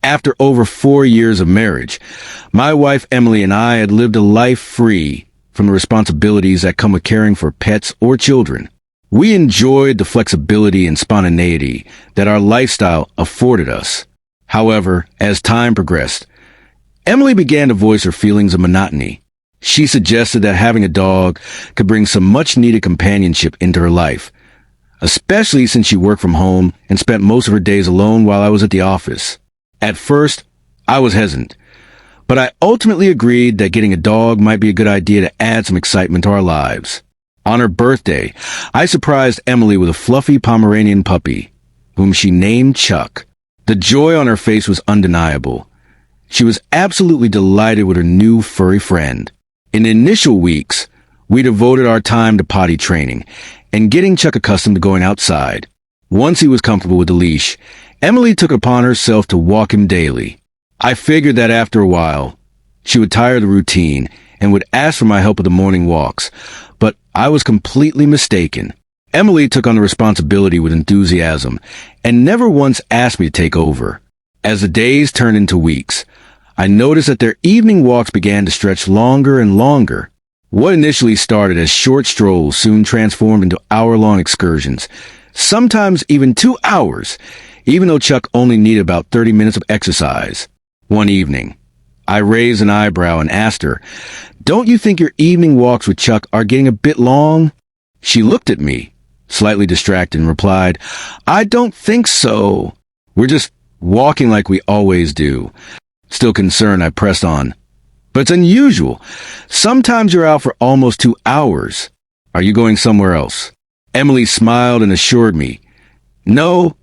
After over 4 years of marriage, my wife Emily and I had lived a life free from the responsibilities that come with caring for pets or children. We enjoyed the flexibility and spontaneity that our lifestyle afforded us. However, as time progressed, Emily began to voice her feelings of monotony. She suggested that having a dog could bring some much-needed companionship into her life, especially since she worked from home and spent most of her days alone while I was at the office. At first, I was hesitant, but I ultimately agreed that getting a dog might be a good idea to add some excitement to our lives. On her birthday, I surprised Emily with a fluffy Pomeranian puppy, whom she named Chuck. The joy on her face was undeniable. She was absolutely delighted with her new furry friend. In the initial weeks, we devoted our time to potty training and getting Chuck accustomed to going outside. Once he was comfortable with the leash, Emily took it upon herself to walk him daily. I figured that after a while, she would tire of the routine and would ask for my help with the morning walks, but I was completely mistaken. Emily took on the responsibility with enthusiasm and never once asked me to take over. As the days turned into weeks, I noticed that their evening walks began to stretch longer and longer. What initially started as short strolls soon transformed into hour-long excursions, sometimes even 2 hours, even though Chuck only needed about 30 minutes of exercise. One evening, I raised an eyebrow and asked her, "Don't you think your evening walks with Chuck are getting a bit long?" She looked at me, slightly distracted, and replied, "I don't think so. We're just walking like we always do." Still concerned, I pressed on. "But it's unusual. Sometimes you're out for almost 2 hours. Are you going somewhere else?" Emily smiled and assured me, No,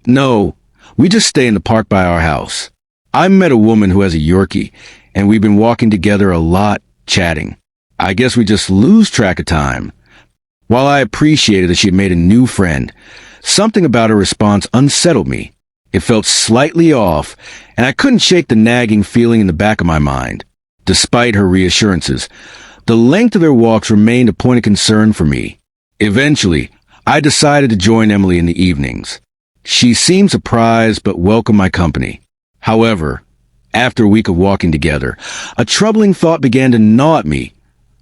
we just stay in the park by our house. I met a woman who has a Yorkie, and we've been walking together a lot, chatting. I guess we just lose track of time." While I appreciated that she had made a new friend, something about her response unsettled me. It felt slightly off, and I couldn't shake the nagging feeling in the back of my mind. Despite her reassurances, the length of their walks remained a point of concern for me. Eventually, I decided to join Emily in the evenings. She seemed surprised but welcomed my company. However, after a week of walking together, a troubling thought began to gnaw at me.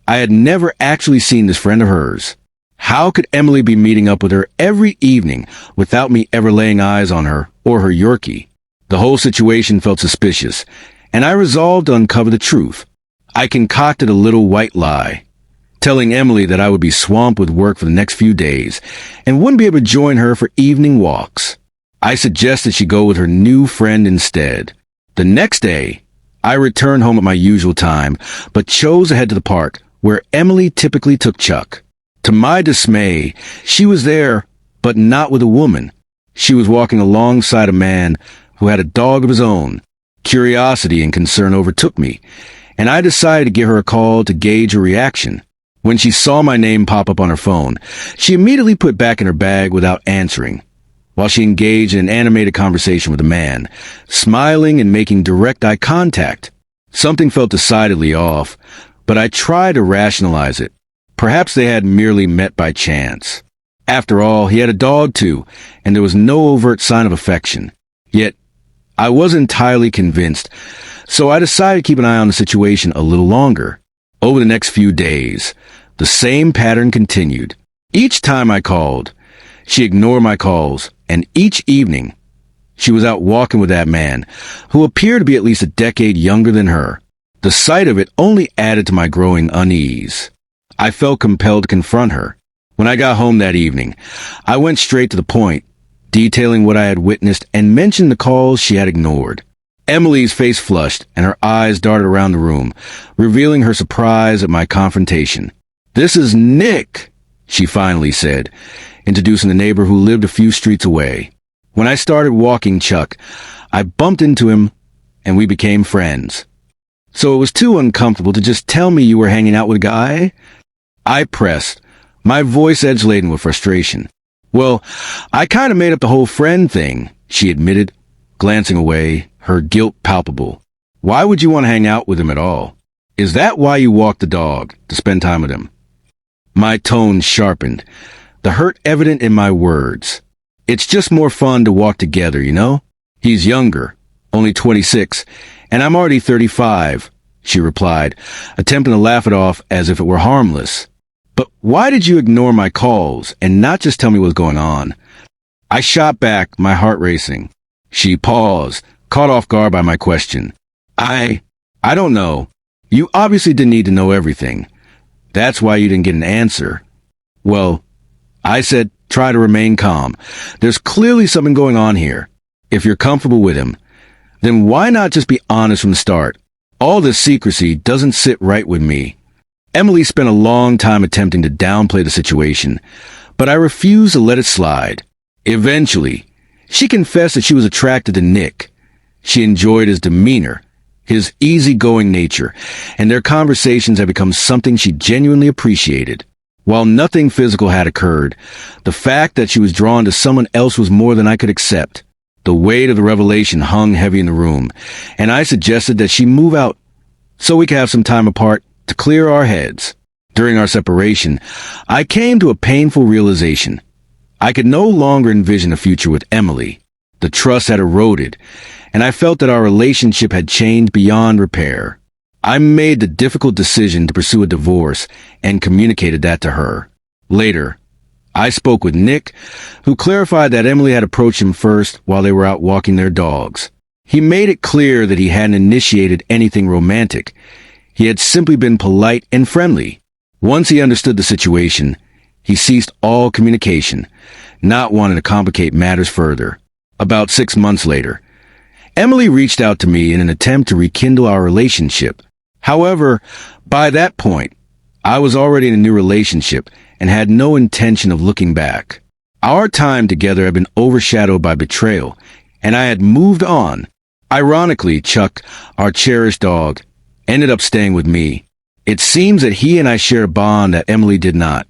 I had never actually seen this friend of hers. How could Emily be meeting up with her every evening without me ever laying eyes on her or her Yorkie? The whole situation felt suspicious, and I resolved to uncover the truth. I concocted a little white lie, telling Emily that I would be swamped with work for the next few days and wouldn't be able to join her for evening walks. I suggested she go with her new friend instead. The next day, I returned home at my usual time, but chose to head to the park, where Emily typically took Chuck. To my dismay, she was there, but not with a woman. She was walking alongside a man who had a dog of his own. Curiosity and concern overtook me, and I decided to give her a call to gauge her reaction. When she saw my name pop up on her phone, she immediately put it back in her bag without answering, while she engaged in an animated conversation with a man, smiling and making direct eye contact. Something felt decidedly off, but I tried to rationalize it. Perhaps they had merely met by chance. After all, he had a dog too, and there was no overt sign of affection. Yet, I wasn't entirely convinced, so I decided to keep an eye on the situation a little longer. Over the next few days, the same pattern continued. Each time I called, she ignored my calls, and each evening, she was out walking with that man, who appeared to be at least a decade younger than her. The sight of it only added to my growing unease. I felt compelled to confront her. When I got home that evening, I went straight to the point, detailing what I had witnessed and mentioned the calls she had ignored. Emily's face flushed and her eyes darted around the room, revealing her surprise at my confrontation. "This is Nick," she finally said, introducing the neighbor who lived a few streets away. When I started walking Chuck, I bumped into him and we became friends. "So it was too uncomfortable to just tell me you were hanging out with a guy?" I pressed, my voice edge-laden with frustration. "Well, I kind of made up the whole friend thing," she admitted, glancing away, her guilt palpable. "Why would you want to hang out with him at all? Is that why you walked the dog, to spend time with him?" My tone sharpened, the hurt evident in my words. "It's just more fun to walk together, you know? He's younger, Only 26, and I'm already 35, she replied, attempting to laugh it off as if it were harmless. But why did you ignore my calls and not just tell me what's going on? I shot back, my heart racing. She paused, caught off guard by my question. I don't know. You obviously didn't need to know everything. That's why you didn't get an answer. Well, I said, try to remain calm. There's clearly something going on here. If you're comfortable with him, then why not just be honest from the start? All this secrecy doesn't sit right with me. Emily spent a long time attempting to downplay the situation, but I refused to let it slide. Eventually, she confessed that she was attracted to Nick. She enjoyed his demeanor, his easygoing nature, and their conversations had become something she genuinely appreciated. While nothing physical had occurred, the fact that she was drawn to someone else was more than I could accept. The weight of the revelation hung heavy in the room, and I suggested that she move out so we could have some time apart to clear our heads. During our separation, I came to a painful realization. I could no longer envision a future with Emily. The trust had eroded, and I felt that our relationship had changed beyond repair. I made the difficult decision to pursue a divorce and communicated that to her. Later, I spoke with Nick, who clarified that Emily had approached him first while they were out walking their dogs. He made it clear that he hadn't initiated anything romantic. He had simply been polite and friendly. Once he understood the situation, he ceased all communication, not wanting to complicate matters further. About 6 months later, Emily reached out to me in an attempt to rekindle our relationship. However, by that point, I was already in a new relationship and had no intention of looking back. Our time together had been overshadowed by betrayal, and I had moved on. Ironically, Chuck, our cherished dog, ended up staying with me. It seems that he and I share a bond that Emily did not.